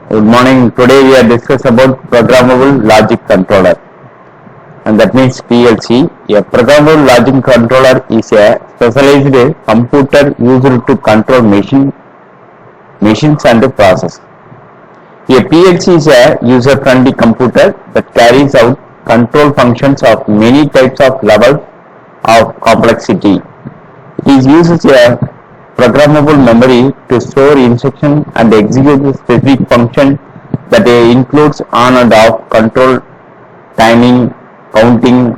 Good morning. Today we are discuss about programmable logic controller, and that means PLC. A programmable logic controller is a specialized computer used to control machines and process. A PLC is a user-friendly computer that carries out control functions of many types of levels of complexity. It uses a programmable memory to store instruction and execute a specific function that includes on and off control, timing, counting,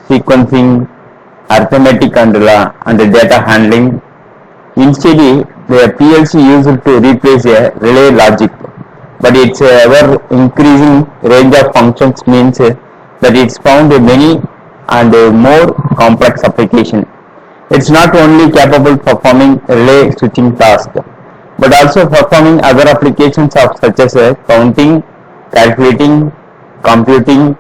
sequencing, arithmetic and data handling. Instead, the PLC used to replace a relay logic, but its ever increasing range of functions means that it's found many and more complex applications. It's not only capable of performing relay switching tasks, but also performing other applications of such as counting, calculating, computing,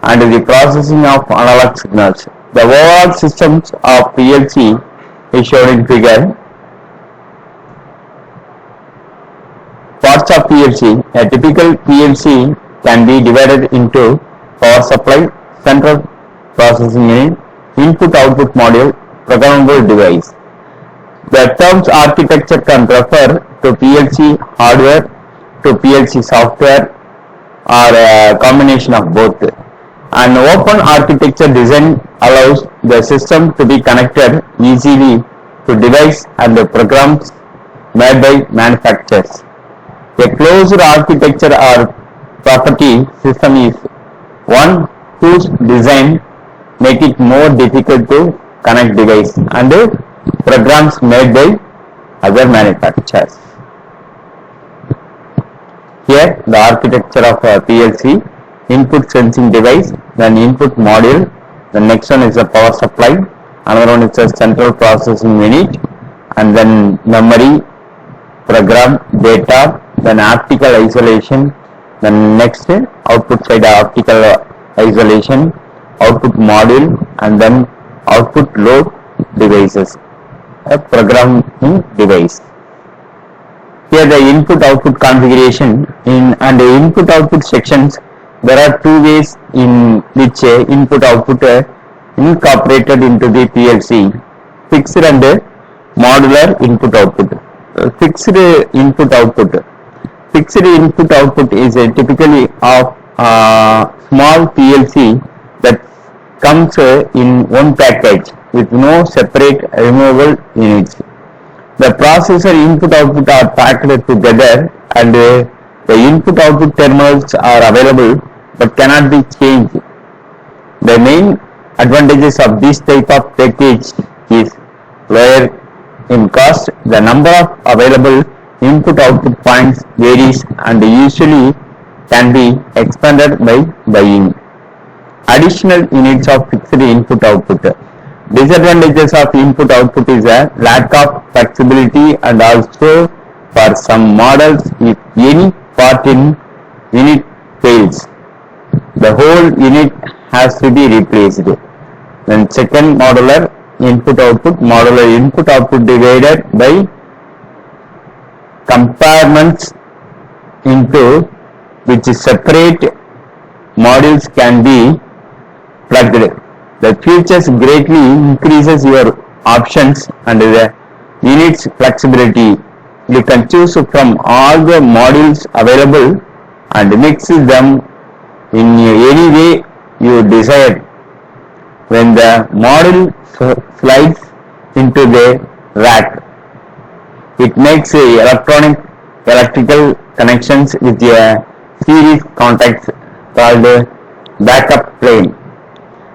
and the processing of analog signals. The overall systems of PLC is shown in figure. Parts of PLC. A typical PLC can be divided into power supply, central processing unit, input-output module, programmable device. The terms architecture can refer to PLC hardware, to PLC software, or a combination of both. An open architecture design allows the system to be connected easily to device and the programs made by manufacturers. A closed architecture or property system is one whose design make it more difficult to connect device and programs made by other manufacturers. Here the architecture of PLC: input sensing device, then input module, the next one is a power supply, another one is a central processing unit, and then memory, program, data, then optical isolation, then next output side optical isolation, output module, and then output load devices, a programming device. Here the input-output configuration and the input-output sections. There are two ways in which input-output incorporated into the PLC: fixed and modular input-output. Fixed input-output. Fixed input-output is typically of small PLC that comes in one package with no separate removable units. The processor input-output are packed together, and the input-output terminals are available but cannot be changed. The main advantages of this type of package is lower in cost. The number of available input-output points varies and usually can be expanded by buying additional units of fixed input-output. Disadvantages of input-output is a lack of flexibility, and also for some models, if any part in unit fails, the whole unit has to be replaced. Then second, modular input-output. Modular input-output divided by compartments into which separate modules can be plugged. The features greatly increases your options and the unit's flexibility. You can choose from all the modules available and mix them in any way you desire. When the module slides into the rack, it makes electrical connections with a series contacts called backup plane.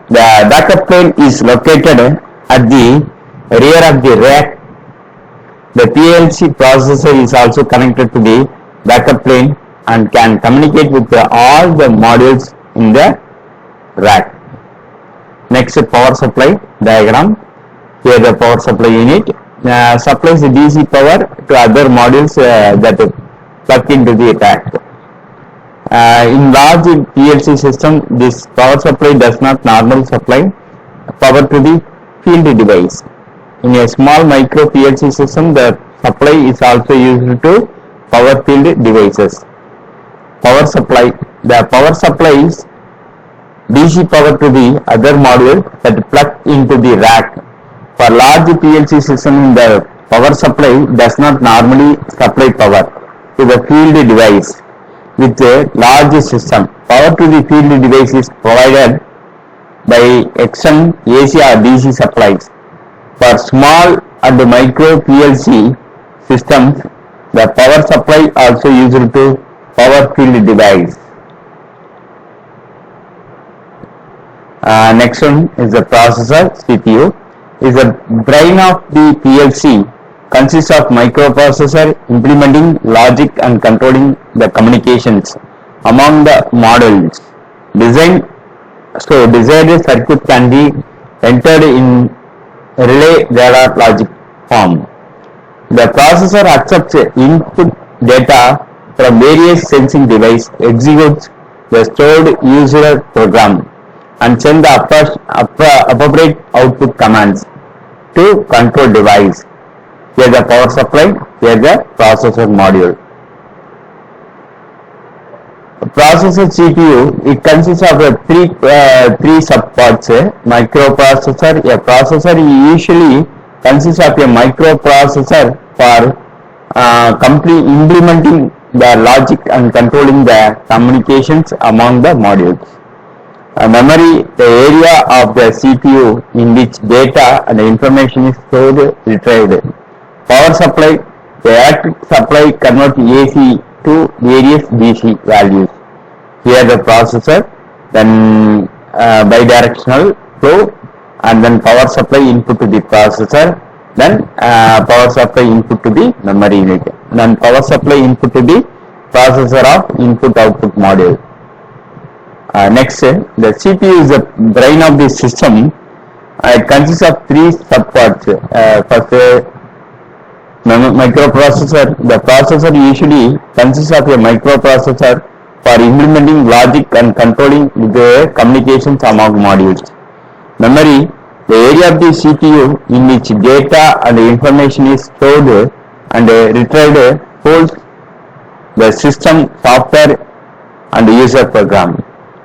The backup plane is located at the rear of the rack. The PLC processor is also connected to the backup plane and can communicate with all the modules in the rack. Next, power supply diagram. Here the power supply unit supplies the DC power to other modules that plug into the rack. In large PLC system, this power supply does not normally supply power to the field device. In a small micro PLC system, the supply is also used to power field devices. Power supply. The power supplies DC power to the other module that plug into the rack. For large PLC system, the power supply does not normally supply power to the field device. With a large system, power to the field device is provided by external AC or DC supplies. For small and micro PLC systems, the power supply also used to power field device. Next one is the processor. CPU is the brain of the PLC, consists of microprocessor implementing logic and controlling the communications among the modules. Desired circuit can be entered in relay radar logic form. The processor accepts input data from various sensing device, executes the stored user program, and send the appropriate output commands to control device. Here the power supply, here the processor module. Processor CPU, it consists of three subparts. Microprocessor. A processor usually consists of a microprocessor for implementing the logic and controlling the communications among the modules. Memory, the area of the CPU in which data and information is stored, retrieved. Power supply, the electric supply converts AC to various DC values. Here the processor, then bidirectional flow, and then power supply input to the processor, then power supply input to the memory unit, then power supply input to the processor of input-output module. Next, the CPU is the brain of the system. It consists of three subparts. First, microprocessor. The processor usually consists of a microprocessor for implementing logic and controlling the communications among modules. Memory, the area of the CPU in which data and information is stored and retrieved, holds the system software and user program.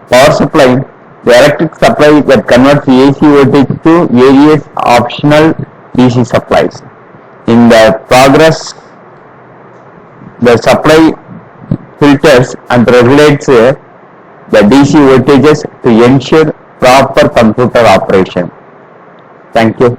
Power supply, the electric supply that converts AC voltage to various optional DC supplies. In the progress, the supply filters and regulates the DC voltages to ensure proper computer operation. Thank you.